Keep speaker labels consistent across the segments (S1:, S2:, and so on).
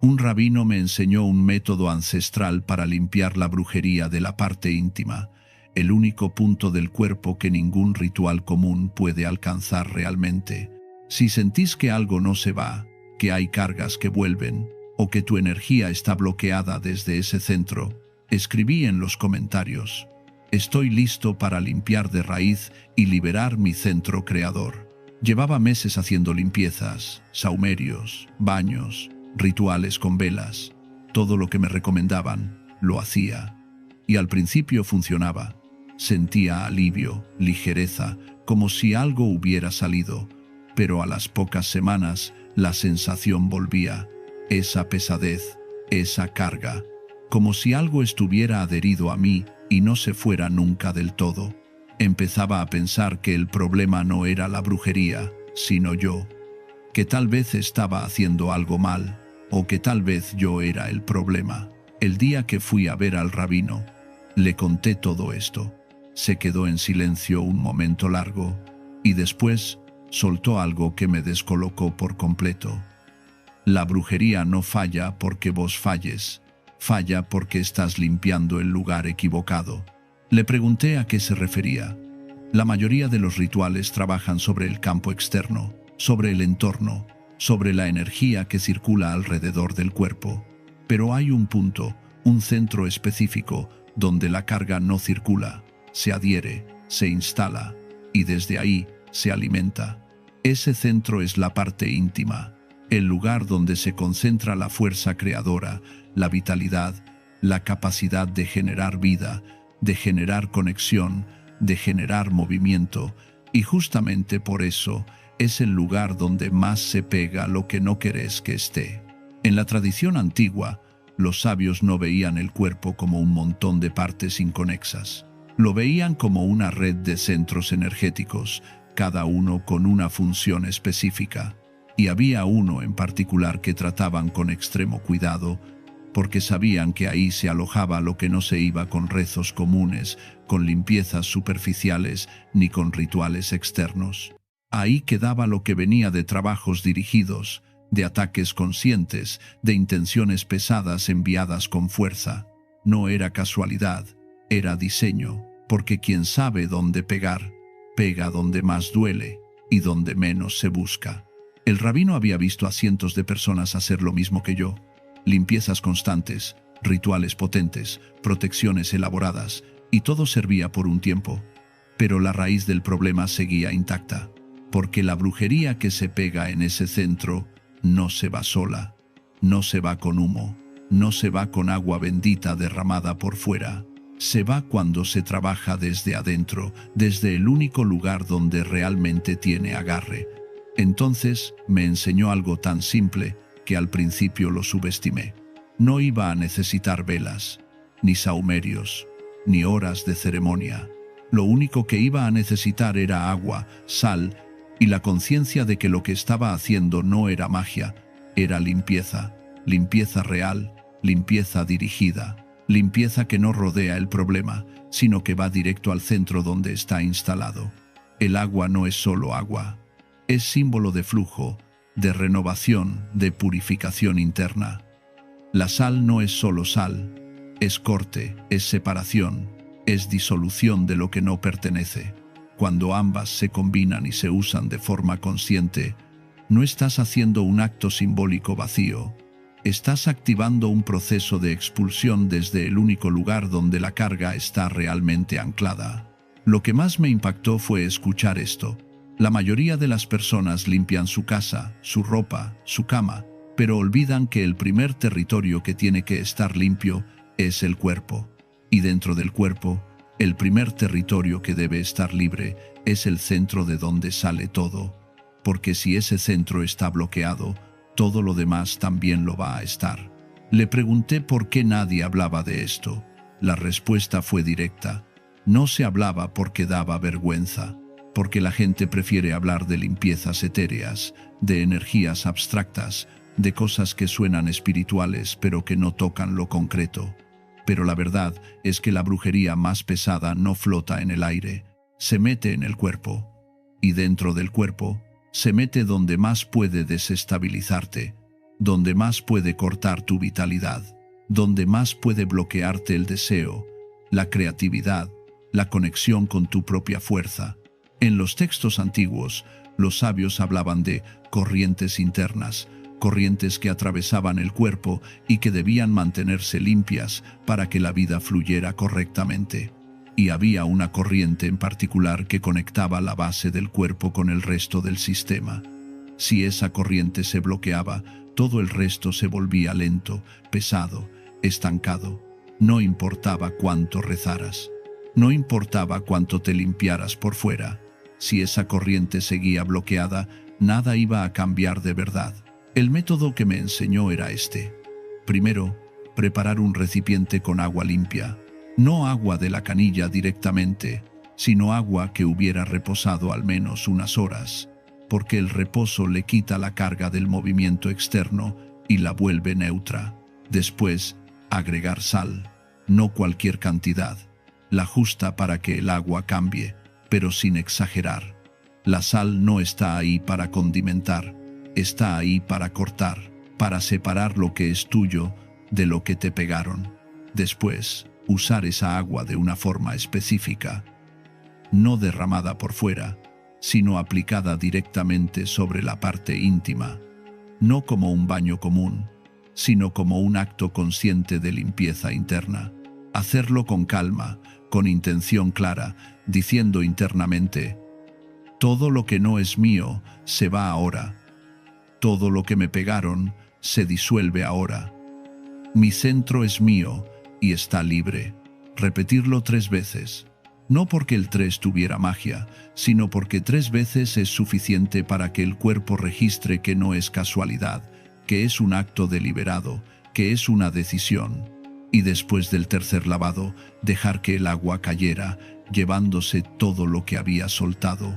S1: Un rabino me enseñó un método ancestral para limpiar la brujería de la parte íntima, el único punto del cuerpo que ningún ritual común puede alcanzar realmente. Si sentís que algo no se va, que hay cargas que vuelven, o que tu energía está bloqueada desde ese centro, escribí en los comentarios: estoy listo para limpiar de raíz y liberar mi centro creador. Llevaba meses haciendo limpiezas, sahumerios, baños, rituales con velas. Todo lo que me recomendaban, lo hacía. Y al principio funcionaba. Sentía alivio, ligereza, como si algo hubiera salido. Pero a las pocas semanas, la sensación volvía. Esa pesadez, esa carga. Como si algo estuviera adherido a mí y no se fuera nunca del todo. Empezaba a pensar que el problema no era la brujería, sino yo. Que tal vez estaba haciendo algo mal, o que tal vez yo era el problema. El día que fui a ver al rabino, le conté todo esto. Se quedó en silencio un momento largo, y después soltó algo que me descolocó por completo. La brujería no falla porque vos falles, falla porque estás limpiando el lugar equivocado. Le pregunté a qué se refería. La mayoría de los rituales trabajan sobre el campo externo, sobre el entorno, sobre la energía que circula alrededor del cuerpo. Pero hay un punto, un centro específico, donde la carga no circula, se adhiere, se instala, y desde ahí se alimenta. Ese centro es la parte íntima, el lugar donde se concentra la fuerza creadora, la vitalidad, la capacidad de generar vida, de generar conexión, de generar movimiento, y justamente por eso es el lugar donde más se pega lo que no querés que esté. En la tradición antigua, los sabios no veían el cuerpo como un montón de partes inconexas. Lo veían como una red de centros energéticos, cada uno con una función específica. Y había uno en particular que trataban con extremo cuidado, porque sabían que ahí se alojaba lo que no se iba con rezos comunes, con limpiezas superficiales, ni con rituales externos. Ahí quedaba lo que venía de trabajos dirigidos, de ataques conscientes, de intenciones pesadas enviadas con fuerza. No era casualidad, era diseño, porque quien sabe dónde pegar, pega donde más duele y donde menos se busca. El rabino había visto a cientos de personas hacer lo mismo que yo. Limpiezas constantes, rituales potentes, protecciones elaboradas, y todo servía por un tiempo. Pero la raíz del problema seguía intacta, porque la brujería que se pega en ese centro no se va sola, no se va con humo, no se va con agua bendita derramada por fuera. Se va cuando se trabaja desde adentro, desde el único lugar donde realmente tiene agarre. Entonces me enseñó algo tan simple que al principio lo subestimé. No iba a necesitar velas, ni sahumerios, ni horas de ceremonia. Lo único que iba a necesitar era agua, sal y la conciencia de que lo que estaba haciendo no era magia, era limpieza, limpieza real, limpieza dirigida, limpieza que no rodea el problema, sino que va directo al centro donde está instalado. El agua no es solo agua, es símbolo de flujo, de renovación, de purificación interna. La sal no es solo sal, es corte, es separación, es disolución de lo que no pertenece. Cuando ambas se combinan y se usan de forma consciente, no estás haciendo un acto simbólico vacío, estás activando un proceso de expulsión desde el único lugar donde la carga está realmente anclada. Lo que más me impactó fue escuchar esto. La mayoría de las personas limpian su casa, su ropa, su cama, pero olvidan que el primer territorio que tiene que estar limpio es el cuerpo. Y dentro del cuerpo, el primer territorio que debe estar libre es el centro de donde sale todo. Porque si ese centro está bloqueado, todo lo demás también lo va a estar. Le pregunté por qué nadie hablaba de esto. La respuesta fue directa. No se hablaba porque daba vergüenza. Porque la gente prefiere hablar de limpiezas etéreas, de energías abstractas, de cosas que suenan espirituales pero que no tocan lo concreto. Pero la verdad es que la brujería más pesada no flota en el aire, se mete en el cuerpo. Y dentro del cuerpo, se mete donde más puede desestabilizarte, donde más puede cortar tu vitalidad, donde más puede bloquearte el deseo, la creatividad, la conexión con tu propia fuerza. En los textos antiguos, los sabios hablaban de corrientes internas, corrientes que atravesaban el cuerpo y que debían mantenerse limpias para que la vida fluyera correctamente. Y había una corriente en particular que conectaba la base del cuerpo con el resto del sistema. Si esa corriente se bloqueaba, todo el resto se volvía lento, pesado, estancado. No importaba cuánto rezaras, no importaba cuánto te limpiaras por fuera. Si esa corriente seguía bloqueada, nada iba a cambiar de verdad. El método que me enseñó era este. Primero, preparar un recipiente con agua limpia. No agua de la canilla directamente, sino agua que hubiera reposado al menos unas horas, porque el reposo le quita la carga del movimiento externo y la vuelve neutra. Después, agregar sal, no cualquier cantidad, la justa para que el agua cambie, pero sin exagerar. La sal no está ahí para condimentar, está ahí para cortar, para separar lo que es tuyo de lo que te pegaron. Después, usar esa agua de una forma específica, no derramada por fuera, sino aplicada directamente sobre la parte íntima, no como un baño común, sino como un acto consciente de limpieza interna. Hacerlo con calma, con intención clara, diciendo internamente: todo lo que no es mío se va ahora. Todo lo que me pegaron se disuelve ahora. Mi centro es mío y está libre. Repetirlo 3 veces. No porque el 3 tuviera magia, sino porque 3 veces es suficiente para que el cuerpo registre que no es casualidad, que es un acto deliberado, que es una decisión. Y después del tercer lavado, dejar que el agua cayera, llevándose todo lo que había soltado.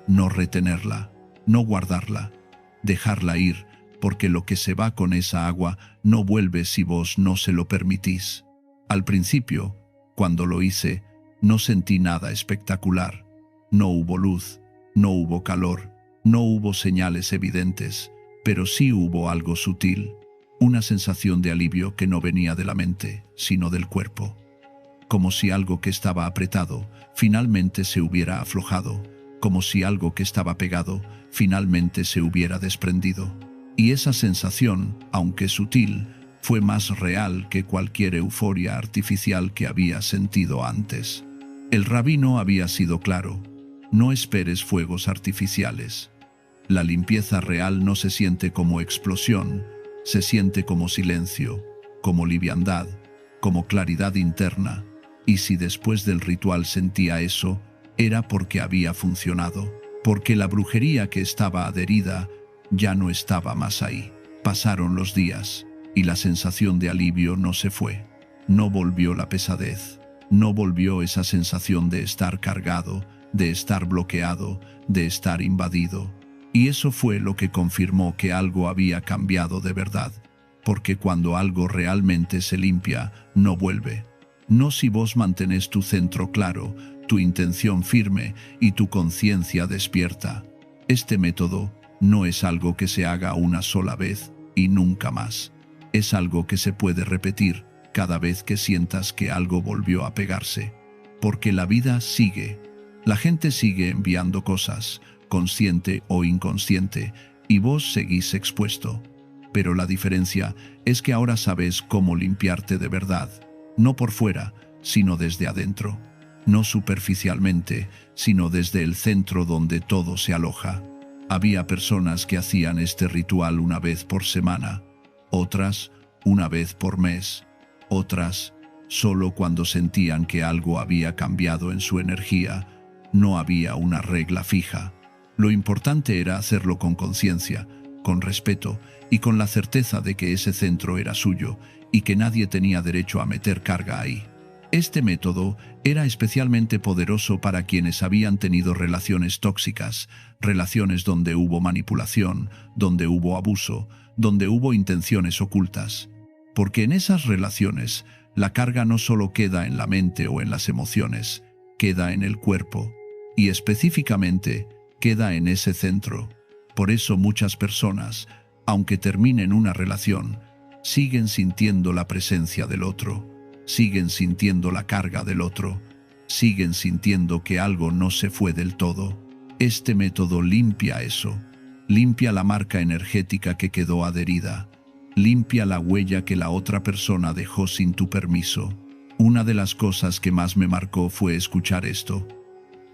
S1: No retenerla, no guardarla, dejarla ir, porque lo que se va con esa agua no vuelve si vos no se lo permitís. Al principio, cuando lo hice, no sentí nada espectacular. No hubo luz, no hubo calor, no hubo señales evidentes, pero sí hubo algo sutil, una sensación de alivio que no venía de la mente, sino del cuerpo. Como si algo que estaba apretado finalmente se hubiera aflojado, como si algo que estaba pegado finalmente se hubiera desprendido. Y esa sensación, aunque sutil, fue más real que cualquier euforia artificial que había sentido antes. El rabino había sido claro: no esperes fuegos artificiales. La limpieza real no se siente como explosión, se siente como silencio, como liviandad, como claridad interna. Y si después del ritual sentía eso, era porque había funcionado, porque la brujería que estaba adherida ya no estaba más ahí. Pasaron los días, y la sensación de alivio no se fue. No volvió la pesadez, no volvió esa sensación de estar cargado, de estar bloqueado, de estar invadido. Y eso fue lo que confirmó que algo había cambiado de verdad, porque cuando algo realmente se limpia, no vuelve. No si vos mantenés tu centro claro, tu intención firme y tu conciencia despierta. Este método no es algo que se haga una sola vez y nunca más. Es algo que se puede repetir cada vez que sientas que algo volvió a pegarse. Porque la vida sigue. La gente sigue enviando cosas, consciente o inconsciente, y vos seguís expuesto. Pero la diferencia es que ahora sabes cómo limpiarte de verdad, no por fuera, sino desde adentro. No superficialmente, sino desde el centro donde todo se aloja. Había personas que hacían este ritual una vez por semana, otras una vez por mes, otras solo cuando sentían que algo había cambiado en su energía. No había una regla fija. Lo importante era hacerlo con conciencia, con respeto y con la certeza de que ese centro era suyo y que nadie tenía derecho a meter carga ahí. Este método era especialmente poderoso para quienes habían tenido relaciones tóxicas, relaciones donde hubo manipulación, donde hubo abuso, donde hubo intenciones ocultas. Porque en esas relaciones, la carga no solo queda en la mente o en las emociones, queda en el cuerpo, y específicamente queda en ese centro. Por eso muchas personas, Aunque terminen una relación, siguen sintiendo la presencia del otro, siguen sintiendo la carga del otro, siguen sintiendo que algo no se fue del todo. Este método limpia eso, limpia la marca energética que quedó adherida, limpia la huella que la otra persona dejó sin tu permiso. Una de las cosas que más me marcó fue escuchar esto.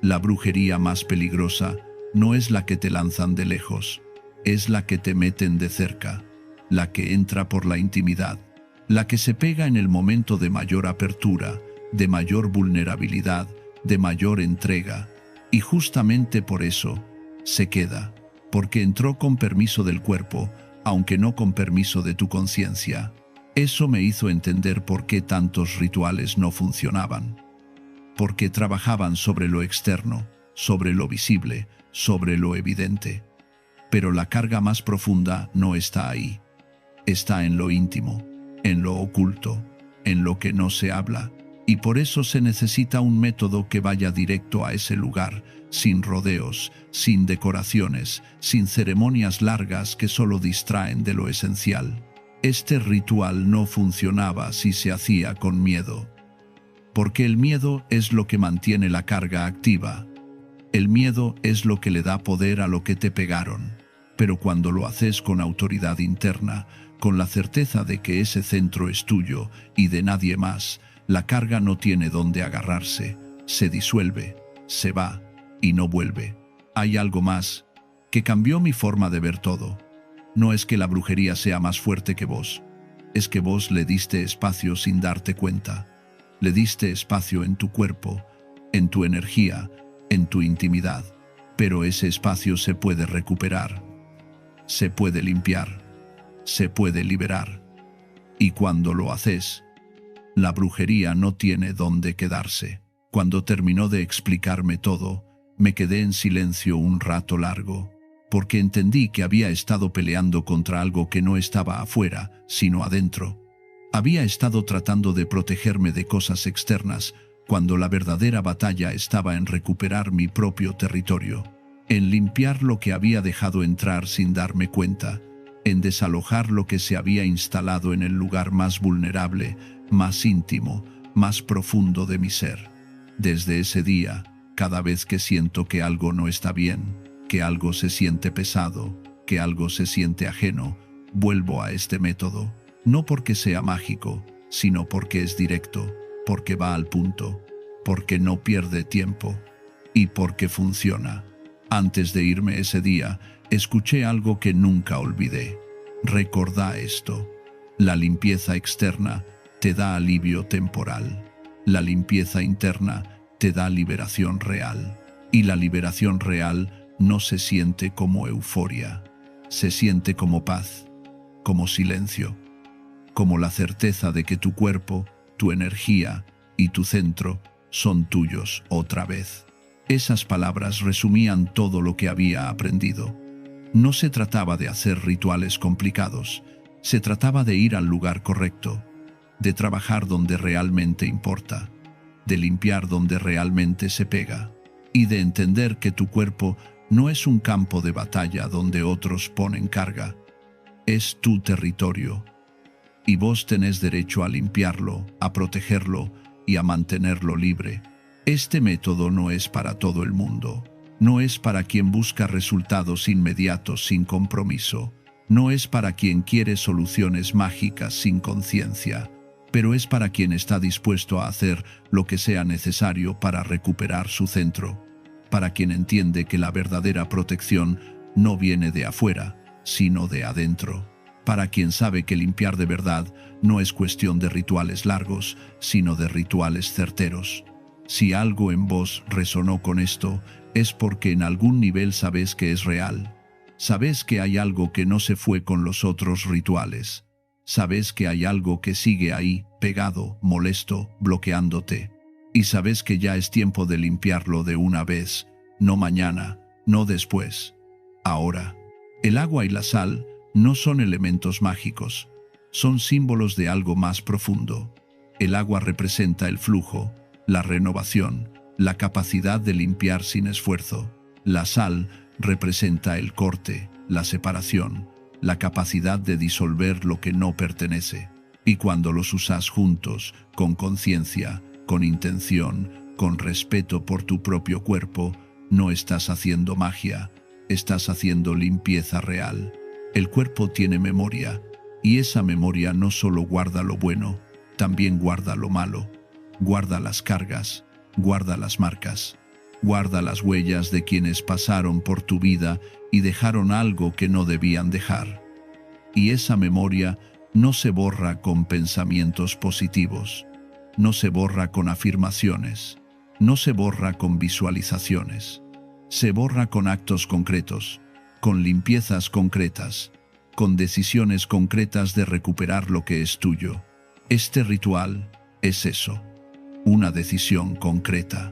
S1: La brujería más peligrosa no es la que te lanzan de lejos, es la que te meten de cerca, la que entra por la intimidad, la que se pega en el momento de mayor apertura, de mayor vulnerabilidad, de mayor entrega, y justamente por eso se queda, porque entró con permiso del cuerpo, aunque no con permiso de tu conciencia. Eso me hizo entender por qué tantos rituales no funcionaban, porque trabajaban sobre lo externo, sobre lo visible, sobre lo evidente. Pero la carga más profunda no está ahí, está en lo íntimo, en lo oculto, en lo que no se habla, y por eso se necesita un método que vaya directo a ese lugar, sin rodeos, sin decoraciones, sin ceremonias largas que solo distraen de lo esencial. Este ritual no funcionaba si se hacía con miedo, porque el miedo es lo que mantiene la carga activa. El miedo es lo que le da poder a lo que te pegaron. Pero cuando lo haces con autoridad interna, con la certeza de que ese centro es tuyo y de nadie más, la carga no tiene dónde agarrarse, se disuelve, se va y no vuelve. Hay algo más que cambió mi forma de ver todo. No es que la brujería sea más fuerte que vos, es que vos le diste espacio sin darte cuenta. Le diste espacio en tu cuerpo, en tu energía, en tu intimidad. Pero ese espacio se puede recuperar, se puede limpiar, se puede liberar. Y cuando lo haces, la brujería no tiene dónde quedarse. Cuando terminó de explicarme todo, me quedé en silencio un rato largo, porque entendí que había estado peleando contra algo que no estaba afuera, sino adentro. Había estado tratando de protegerme de cosas externas, cuando la verdadera batalla estaba en recuperar mi propio territorio, en limpiar lo que había dejado entrar sin darme cuenta, en desalojar lo que se había instalado en el lugar más vulnerable, más íntimo, más profundo de mi ser. Desde ese día, cada vez que siento que algo no está bien, que algo se siente pesado, que algo se siente ajeno, vuelvo a este método, no porque sea mágico, sino porque es directo, porque va al punto, porque no pierde tiempo y porque funciona. Antes de irme ese día, escuché algo que nunca olvidé. Recordá esto: la limpieza externa te da alivio temporal, la limpieza interna te da liberación real, y la liberación real no se siente como euforia, se siente como paz, como silencio, como la certeza de que tu cuerpo, tu energía y tu centro son tuyos otra vez. Esas palabras resumían todo lo que había aprendido. No se trataba de hacer rituales complicados, se trataba de ir al lugar correcto, de trabajar donde realmente importa, de limpiar donde realmente se pega, y de entender que tu cuerpo no es un campo de batalla donde otros ponen carga, es tu territorio, y vos tenés derecho a limpiarlo, a protegerlo y a mantenerlo libre. Este método no es para todo el mundo, no es para quien busca resultados inmediatos sin compromiso, no es para quien quiere soluciones mágicas sin conciencia, pero es para quien está dispuesto a hacer lo que sea necesario para recuperar su centro, para quien entiende que la verdadera protección no viene de afuera, sino de adentro, para quien sabe que limpiar de verdad no es cuestión de rituales largos, sino de rituales certeros. Si algo en vos resonó con esto, es porque en algún nivel sabes que es real. Sabes que hay algo que no se fue con los otros rituales. Sabes que hay algo que sigue ahí, pegado, molesto, bloqueándote. Y sabes que ya es tiempo de limpiarlo de una vez, no mañana, no después, ahora. El agua y la sal no son elementos mágicos, son símbolos de algo más profundo. El agua representa el flujo, la renovación, la capacidad de limpiar sin esfuerzo. La sal representa el corte, la separación, la capacidad de disolver lo que no pertenece. Y cuando los usas juntos, con conciencia, con intención, con respeto por tu propio cuerpo, no estás haciendo magia, estás haciendo limpieza real. El cuerpo tiene memoria, y esa memoria no solo guarda lo bueno, también guarda lo malo, guarda las cargas, guarda las marcas, guarda las huellas de quienes pasaron por tu vida y dejaron algo que no debían dejar. Y esa memoria no se borra con pensamientos positivos, no se borra con afirmaciones, no se borra con visualizaciones, se borra con actos concretos, con limpiezas concretas, con decisiones concretas de recuperar lo que es tuyo. Este ritual es eso, una decisión concreta,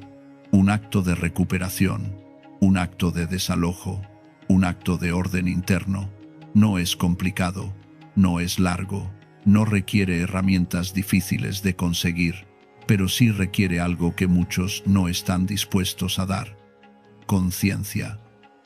S1: un acto de recuperación, un acto de desalojo, un acto de orden interno. No es complicado, no es largo, no requiere herramientas difíciles de conseguir, pero sí requiere algo que muchos no están dispuestos a dar: conciencia,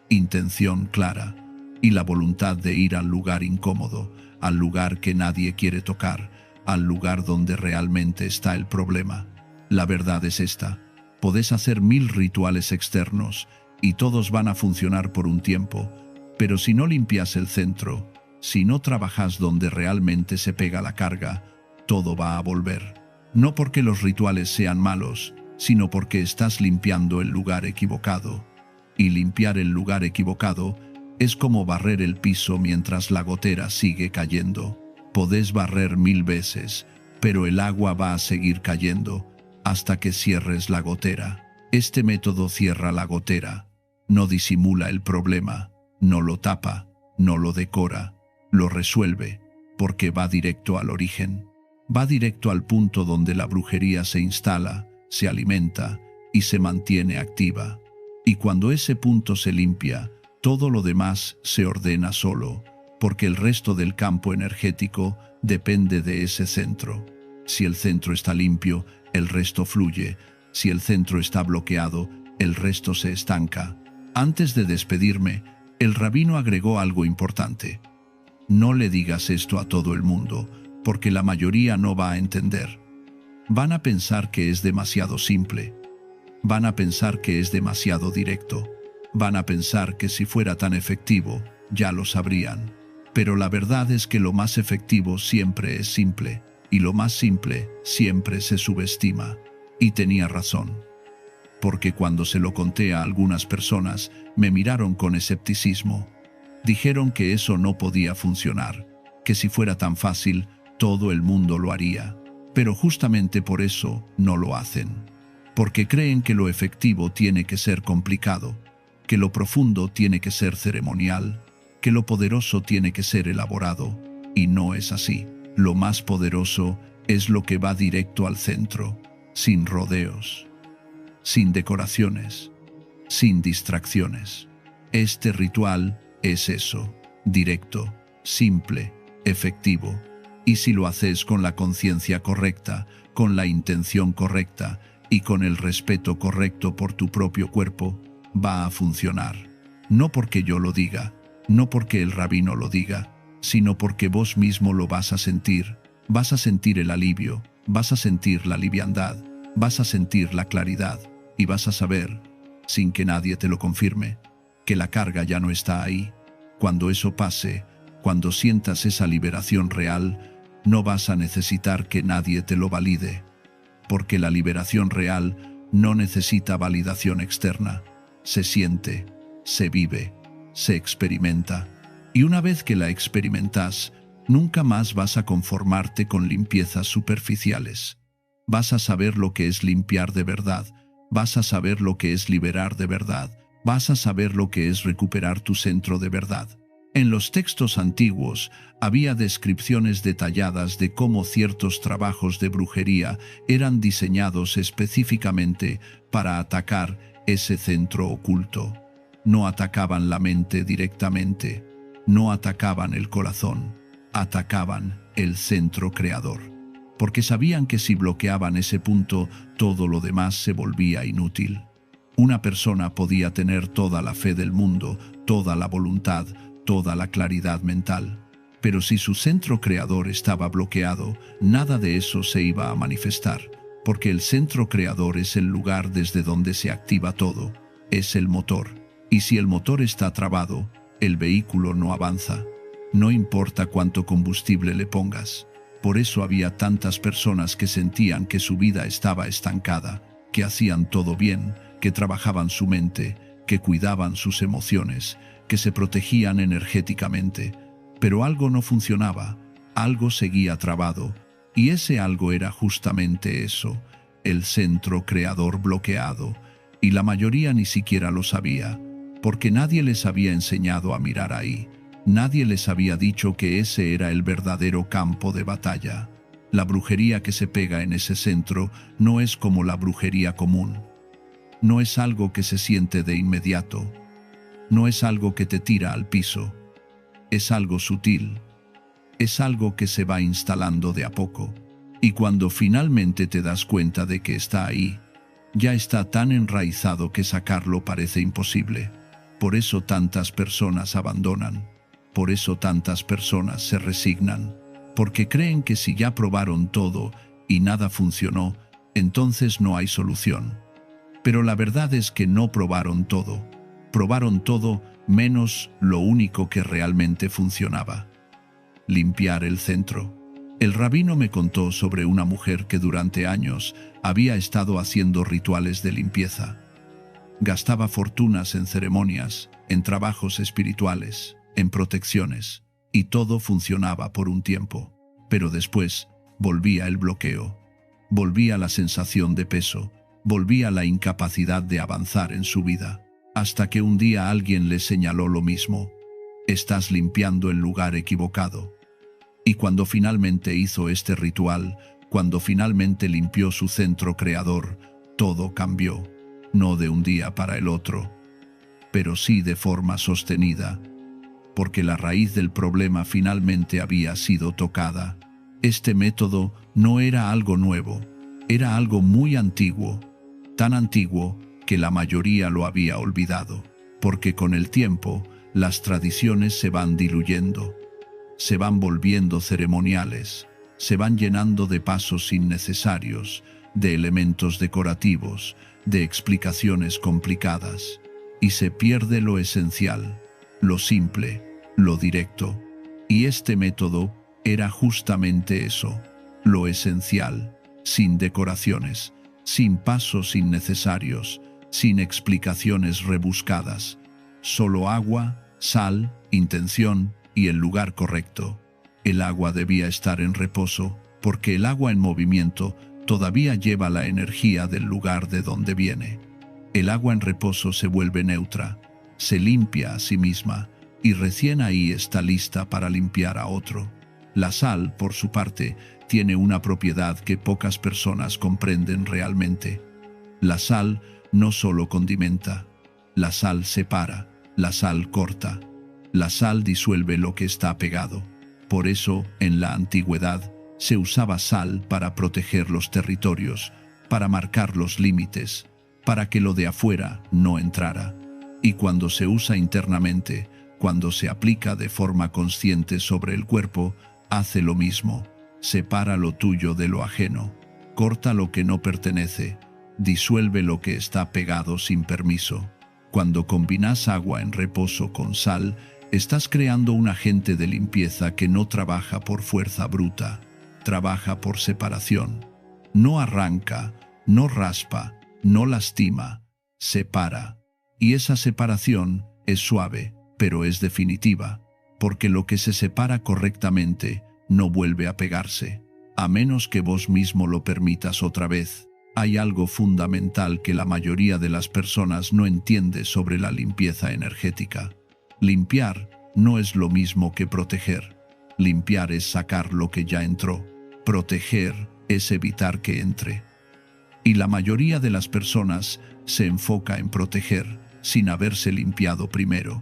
S1: intención clara y la voluntad de ir al lugar incómodo, al lugar que nadie quiere tocar, al lugar donde realmente está el problema. La verdad es esta: podés hacer 1000 rituales externos y todos van a funcionar por un tiempo, pero si no limpias el centro, si no trabajas donde realmente se pega la carga, todo va a volver. No porque los rituales sean malos, sino porque estás limpiando el lugar equivocado. Y limpiar el lugar equivocado es como barrer el piso mientras la gotera sigue cayendo. Podés barrer 1000 veces, pero el agua va a seguir cayendo hasta que cierres la gotera. Este método cierra la gotera, no disimula el problema, no lo tapa, no lo decora, lo resuelve, porque va directo al origen. Va directo al punto donde la brujería se instala, se alimenta y se mantiene activa. Y cuando ese punto se limpia, todo lo demás se ordena solo, porque el resto del campo energético depende de ese centro. Si el centro está limpio, el resto fluye. Si el centro está bloqueado, el resto se estanca. Antes de despedirme, el rabino agregó algo importante: no le digas esto a todo el mundo, porque la mayoría no va a entender. Van a pensar que es demasiado simple. Van a pensar que es demasiado directo. Van a pensar que si fuera tan efectivo, ya lo sabrían. Pero la verdad es que lo más efectivo siempre es simple, y lo más simple siempre se subestima. Y tenía razón. Porque cuando se lo conté a algunas personas, me miraron con escepticismo. Dijeron que eso no podía funcionar, que si fuera tan fácil, todo el mundo lo haría. Pero justamente por eso no lo hacen. Porque creen que lo efectivo tiene que ser complicado, que lo profundo tiene que ser ceremonial, que lo poderoso tiene que ser elaborado, y no es así. Lo más poderoso es lo que va directo al centro, sin rodeos, sin decoraciones, sin distracciones. Este ritual es eso, directo, simple, efectivo. Y si lo haces con la conciencia correcta, con la intención correcta y con el respeto correcto por tu propio cuerpo, va a funcionar. No porque yo lo diga, no porque el rabino lo diga, sino porque vos mismo lo vas a sentir el alivio, vas a sentir la liviandad, vas a sentir la claridad y vas a saber, sin que nadie te lo confirme, que la carga ya no está ahí. Cuando eso pase, cuando sientas esa liberación real, no vas a necesitar que nadie te lo valide, porque la liberación real no necesita validación externa. Se siente, se vive, se experimenta. Y una vez que la experimentas, nunca más vas a conformarte con limpiezas superficiales. Vas a saber lo que es limpiar de verdad, vas a saber lo que es liberar de verdad, vas a saber lo que es recuperar tu centro de verdad. En los textos antiguos había descripciones detalladas de cómo ciertos trabajos de brujería eran diseñados específicamente para atacar ese centro oculto. No atacaban la mente directamente, no atacaban el corazón, atacaban el centro creador, porque sabían que si bloqueaban ese punto, todo lo demás se volvía inútil. Una persona podía tener toda la fe del mundo, toda la voluntad, toda la claridad mental. Pero si su centro creador estaba bloqueado, nada de eso se iba a manifestar, porque el centro creador es el lugar desde donde se activa todo, es el motor. Y si el motor está trabado, el vehículo no avanza. No importa cuánto combustible le pongas. Por eso había tantas personas que sentían que su vida estaba estancada, que hacían todo bien, que trabajaban su mente, que cuidaban sus emociones, que se protegían energéticamente. Pero algo no funcionaba, algo seguía trabado, y ese algo era justamente eso, el centro creador bloqueado, y la mayoría ni siquiera lo sabía, porque nadie les había enseñado a mirar ahí, nadie les había dicho que ese era el verdadero campo de batalla. La brujería que se pega en ese centro no es como la brujería común. No es algo que se siente de inmediato, no es algo que te tira al piso. Es algo sutil, es algo que se va instalando de a poco, y cuando finalmente te das cuenta de que está ahí, ya está tan enraizado que sacarlo parece imposible. Por eso tantas personas abandonan, por eso tantas personas se resignan, porque creen que si ya probaron todo y nada funcionó, entonces no hay solución. Pero la verdad es que no probaron todo menos lo único que realmente funcionaba: limpiar el centro. El rabino me contó sobre una mujer que durante años había estado haciendo rituales de limpieza. Gastaba fortunas en ceremonias, en trabajos espirituales, en protecciones, y todo funcionaba por un tiempo. Pero después volvía el bloqueo, volvía la sensación de peso, volvía la incapacidad de avanzar en su vida. Hasta que un día alguien le señaló lo mismo: estás limpiando el lugar equivocado. Y cuando finalmente hizo este ritual, cuando finalmente limpió su centro creador, todo cambió, no de un día para el otro, pero sí de forma sostenida, porque la raíz del problema finalmente había sido tocada. Este método no era algo nuevo, era algo muy antiguo, tan antiguo que la mayoría lo había olvidado, porque con el tiempo las tradiciones se van diluyendo, se van volviendo ceremoniales, se van llenando de pasos innecesarios, de elementos decorativos, de explicaciones complicadas, y se pierde lo esencial, lo simple, lo directo. Y este método era justamente eso, lo esencial, sin decoraciones, sin pasos innecesarios, sin explicaciones rebuscadas, solo agua, sal, intención y el lugar correcto. El agua debía estar en reposo, porque el agua en movimiento todavía lleva la energía del lugar de donde viene. El agua en reposo se vuelve neutra, se limpia a sí misma, y recién ahí está lista para limpiar a otro. La sal, por su parte, tiene una propiedad que pocas personas comprenden realmente. La sal no solo condimenta, la sal separa, la sal corta, la sal disuelve lo que está pegado. Por eso, en la antigüedad, se usaba sal para proteger los territorios, para marcar los límites, para que lo de afuera no entrara. Y cuando se usa internamente, cuando se aplica de forma consciente sobre el cuerpo, hace lo mismo: separa lo tuyo de lo ajeno, corta lo que no pertenece, disuelve lo que está pegado sin permiso. Cuando combinas agua en reposo con sal, estás creando un agente de limpieza que no trabaja por fuerza bruta, trabaja por separación. No arranca, no raspa, no lastima, separa. Y esa separación es suave, pero es definitiva, porque lo que se separa correctamente no vuelve a pegarse, a menos que vos mismo lo permitas otra vez. Hay algo fundamental que la mayoría de las personas no entiende sobre la limpieza energética. Limpiar no es lo mismo que proteger. Limpiar es sacar lo que ya entró. Proteger es evitar que entre. Y la mayoría de las personas se enfoca en proteger sin haberse limpiado primero.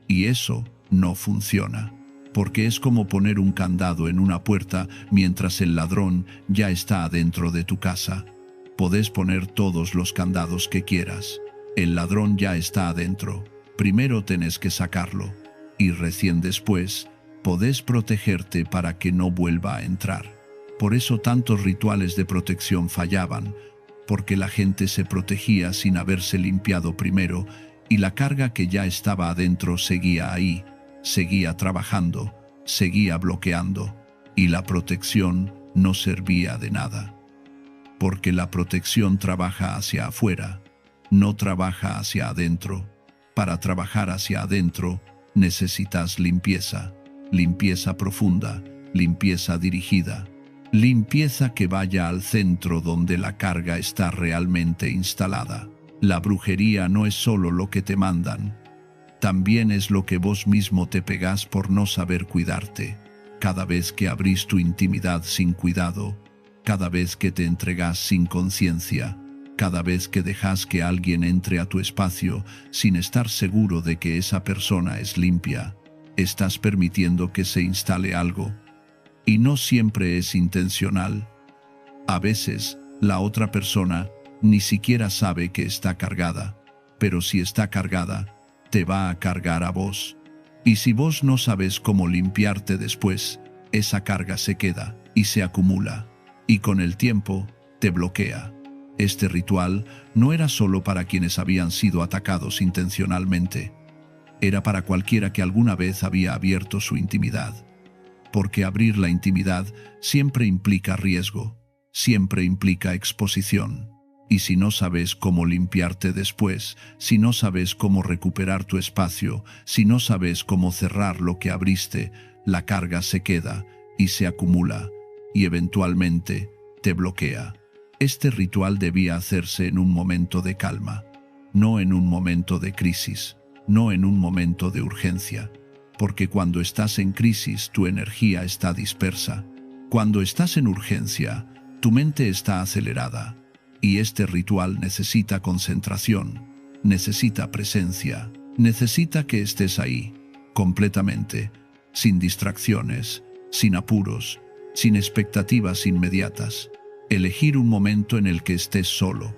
S1: Y eso no funciona, porque es como poner un candado en una puerta mientras el ladrón ya está adentro de tu casa. Podés poner todos los candados que quieras. El ladrón ya está adentro. Primero tenés que sacarlo. y recién después podés protegerte para que no vuelva a entrar. Por eso tantos rituales de protección fallaban, porque la gente se protegía sin haberse limpiado primero y la carga que ya estaba adentro seguía ahí, seguía trabajando, seguía bloqueando, y la protección no servía de nada. Porque la protección trabaja hacia afuera, no trabaja hacia adentro. Para trabajar hacia adentro necesitas limpieza, limpieza profunda, limpieza dirigida, limpieza que vaya al centro donde la carga está realmente instalada. La brujería no es solo lo que te mandan, también es lo que vos mismo te pegás por no saber cuidarte. Cada vez que abrís tu intimidad sin cuidado, cada vez que te entregas sin conciencia, cada vez que dejas que alguien entre a tu espacio sin estar seguro de que esa persona es limpia, estás permitiendo que se instale algo. Y no siempre es intencional. A veces, la otra persona ni siquiera sabe que está cargada, pero si está cargada, te va a cargar a vos. Y si vos no sabes cómo limpiarte después, esa carga se queda y se acumula, y con el tiempo te bloquea. Este ritual no era solo para quienes habían sido atacados intencionalmente, era para cualquiera que alguna vez había abierto su intimidad. Porque abrir la intimidad siempre implica riesgo, siempre implica exposición. Y si no sabes cómo limpiarte después, si no sabes cómo recuperar tu espacio, si no sabes cómo cerrar lo que abriste, la carga se queda y se acumula, y eventualmente te bloquea. Este ritual debía hacerse en un momento de calma, no en un momento de crisis, no en un momento de urgencia. Porque cuando estás en crisis, tu energía está dispersa. Cuando estás en urgencia, tu mente está acelerada. Y este ritual necesita concentración, necesita presencia, necesita que estés ahí, completamente, sin distracciones, sin apuros, sin expectativas inmediatas. Elegir un momento en el que estés solo,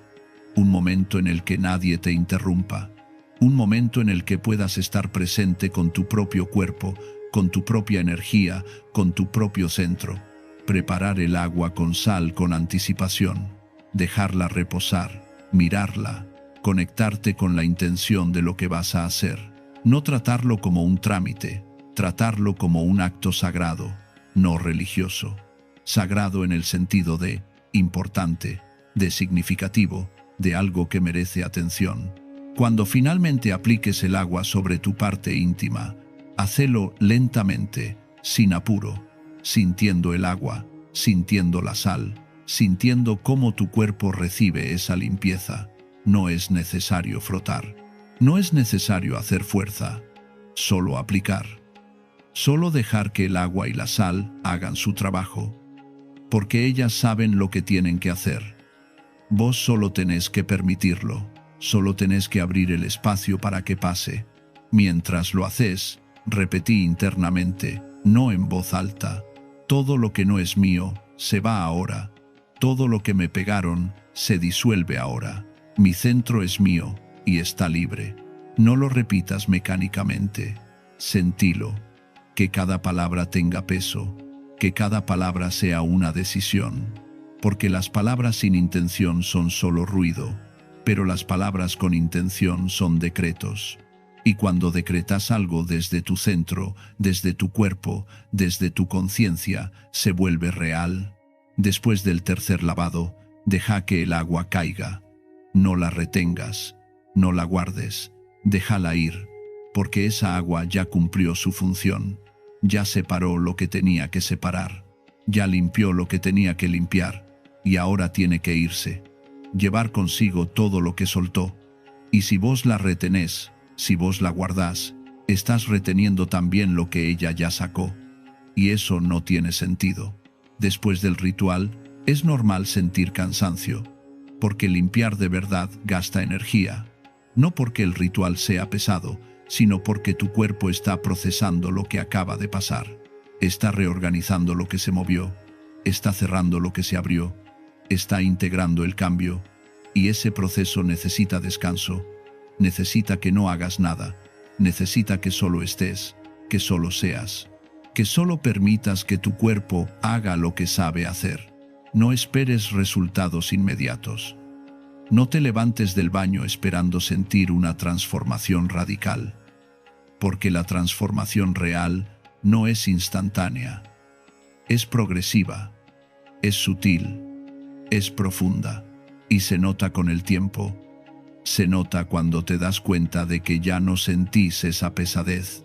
S1: un momento en el que nadie te interrumpa, un momento en el que puedas estar presente con tu propio cuerpo, con tu propia energía, con tu propio centro. Preparar el agua con sal con anticipación. Dejarla reposar, mirarla, conectarte con la intención de lo que vas a hacer. No tratarlo como un trámite, tratarlo como un acto sagrado, no religioso. Sagrado en el sentido de importante, de significativo, de algo que merece atención. Cuando finalmente apliques el agua sobre tu parte íntima, hacelo lentamente, sin apuro, sintiendo el agua, sintiendo la sal, sintiendo cómo tu cuerpo recibe esa limpieza. No es necesario frotar. No es necesario hacer fuerza. Solo aplicar. Solo dejar que el agua y la sal hagan su trabajo. Porque ellas saben lo que tienen que hacer. Vos solo tenés que permitirlo. Solo tenés que abrir el espacio para que pase. Mientras lo haces, repetí internamente, no en voz alta. Todo lo que no es mío, se va ahora. Todo lo que me pegaron, se disuelve ahora. Mi centro es mío, y está libre. No lo repitas mecánicamente. Sentílo. Que cada palabra tenga peso. Que cada palabra sea una decisión. Porque las palabras sin intención son solo ruido. Pero las palabras con intención son decretos. Y cuando decretas algo desde tu centro, desde tu cuerpo, desde tu conciencia, se vuelve real. Después del tercer lavado, deja que el agua caiga. No la retengas, no la guardes, déjala ir, porque esa agua ya cumplió su función, ya separó lo que tenía que separar, ya limpió lo que tenía que limpiar, y ahora tiene que irse, llevar consigo todo lo que soltó. Y si vos la retenés, si vos la guardás, estás reteniendo también lo que ella ya sacó, y eso no tiene sentido. Después del ritual, es normal sentir cansancio, porque limpiar de verdad gasta energía, no porque el ritual sea pesado, sino porque tu cuerpo está procesando lo que acaba de pasar, está reorganizando lo que se movió, está cerrando lo que se abrió, está integrando el cambio, y ese proceso necesita descanso, necesita que no hagas nada, necesita que solo estés, que solo seas, que solo permitas que tu cuerpo haga lo que sabe hacer. No esperes resultados inmediatos. No te levantes del baño esperando sentir una transformación radical, porque la transformación real no es instantánea. Es progresiva, es sutil, es profunda y se nota con el tiempo. Se nota cuando te das cuenta de que ya no sentís esa pesadez.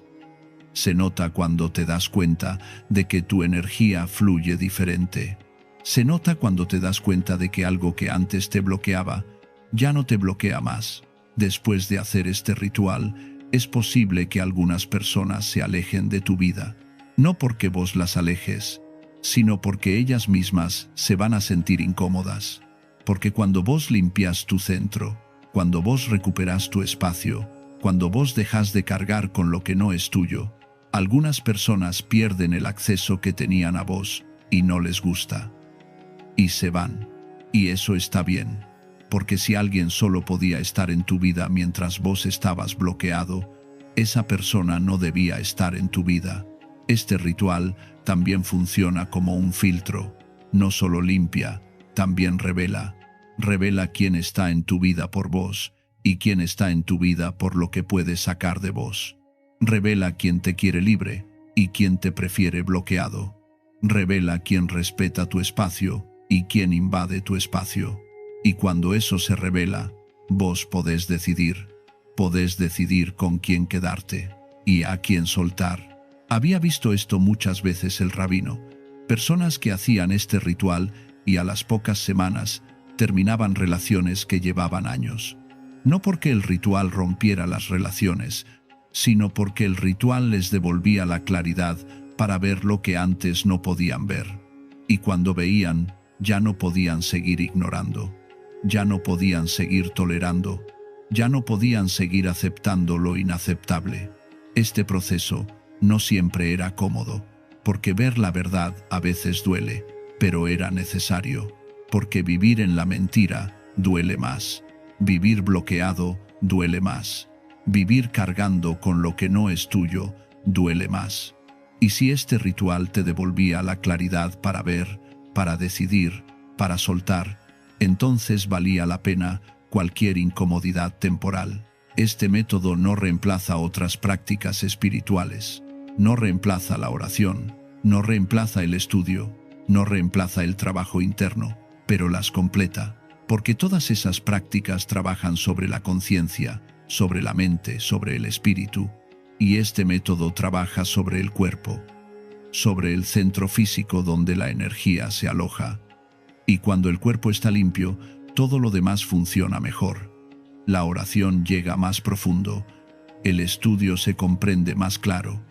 S1: Se nota cuando te das cuenta de que tu energía fluye diferente. Se nota cuando te das cuenta de que algo que antes te bloqueaba ya no te bloquea más. Después de hacer este ritual, es posible que algunas personas se alejen de tu vida, no porque vos las alejes, sino porque ellas mismas se van a sentir incómodas. Porque cuando vos limpias tu centro, cuando vos recuperas tu espacio, cuando vos dejas de cargar con lo que no es tuyo, algunas personas pierden el acceso que tenían a vos y no les gusta. Y se van. Y eso está bien. Porque si alguien solo podía estar en tu vida mientras vos estabas bloqueado, esa persona no debía estar en tu vida. Este ritual también funciona como un filtro. No solo limpia, también revela. Revela quién está en tu vida por vos y quién está en tu vida por lo que puedes sacar de vos. Revela quién te quiere libre y quién te prefiere bloqueado. Revela quién respeta tu espacio y quién invade tu espacio. Y cuando eso se revela, vos podés decidir. Podés decidir con quién quedarte y a quién soltar. Había visto esto muchas veces el rabino. Personas que hacían este ritual y a las pocas semanas terminaban relaciones que llevaban años. No porque el ritual rompiera las relaciones, sino porque el ritual les devolvía la claridad para ver lo que antes no podían ver. Y cuando veían, ya no podían seguir ignorando. Ya no podían seguir tolerando. Ya no podían seguir aceptando lo inaceptable. Este proceso no siempre era cómodo, porque ver la verdad a veces duele, pero era necesario. Porque vivir en la mentira duele más. Vivir bloqueado duele más. Vivir cargando con lo que no es tuyo duele más. Y si este ritual te devolvía la claridad para ver, para decidir, para soltar, entonces valía la pena cualquier incomodidad temporal. Este método no reemplaza otras prácticas espirituales. No reemplaza la oración. No reemplaza el estudio. No reemplaza el trabajo interno, pero las completa, porque todas esas prácticas trabajan sobre la conciencia, sobre la mente, sobre el espíritu, y este método trabaja sobre el cuerpo, sobre el centro físico donde la energía se aloja. Y cuando el cuerpo está limpio, todo lo demás funciona mejor. La oración llega más profundo, el estudio se comprende más claro,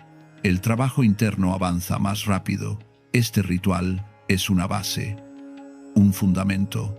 S1: el trabajo interno avanza más rápido. Este ritual es una base, un fundamento,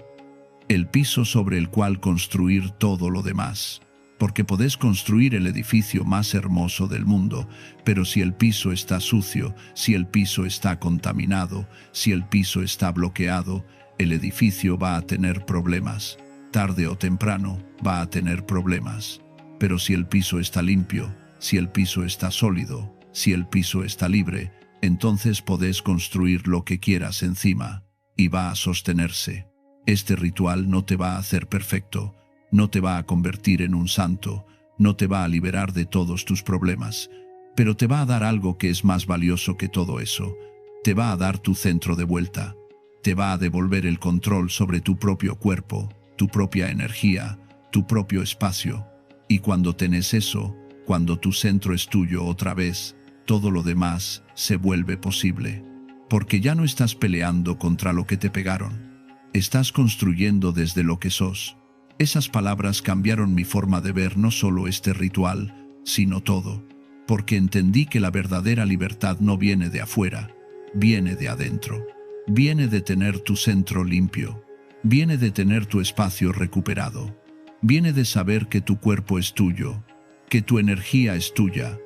S1: el piso sobre el cual construir todo lo demás. Porque podés construir el edificio más hermoso del mundo, pero si el piso está sucio, si el piso está contaminado, si el piso está bloqueado, el edificio va a tener problemas. Tarde o temprano va a tener problemas. Pero si el piso está limpio, si el piso está sólido, si el piso está libre, entonces podés construir lo que quieras encima, y va a sostenerse. Este ritual no te va a hacer perfecto, no te va a convertir en un santo, no te va a liberar de todos tus problemas, pero te va a dar algo que es más valioso que todo eso. Te va a dar tu centro de vuelta, te va a devolver el control sobre tu propio cuerpo, tu propia energía, tu propio espacio. Y cuando tenés eso, cuando tu centro es tuyo otra vez, todo lo demás se vuelve posible. Porque ya no estás peleando contra lo que te pegaron. Estás construyendo desde lo que sos. Esas palabras cambiaron mi forma de ver no solo este ritual, sino todo. Porque entendí que la verdadera libertad no viene de afuera, viene de adentro. Viene de tener tu centro limpio. Viene de tener tu espacio recuperado. Viene de saber que tu cuerpo es tuyo, que tu energía es tuya,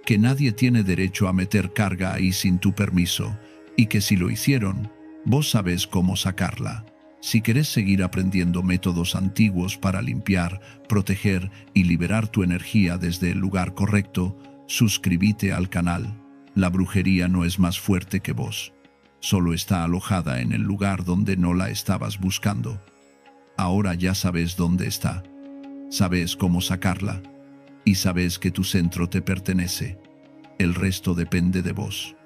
S1: que nadie tiene derecho a meter carga ahí sin tu permiso, y que si lo hicieron, vos sabés cómo sacarla. Si querés seguir aprendiendo métodos antiguos para limpiar, proteger y liberar tu energía desde el lugar correcto, Suscríbete al canal. La brujería no es más fuerte que vos. Solo está alojada en el lugar donde no la estabas buscando. Ahora ya sabes dónde está. Sabes cómo sacarla. Y sabes que tu centro te pertenece. El resto depende de vos.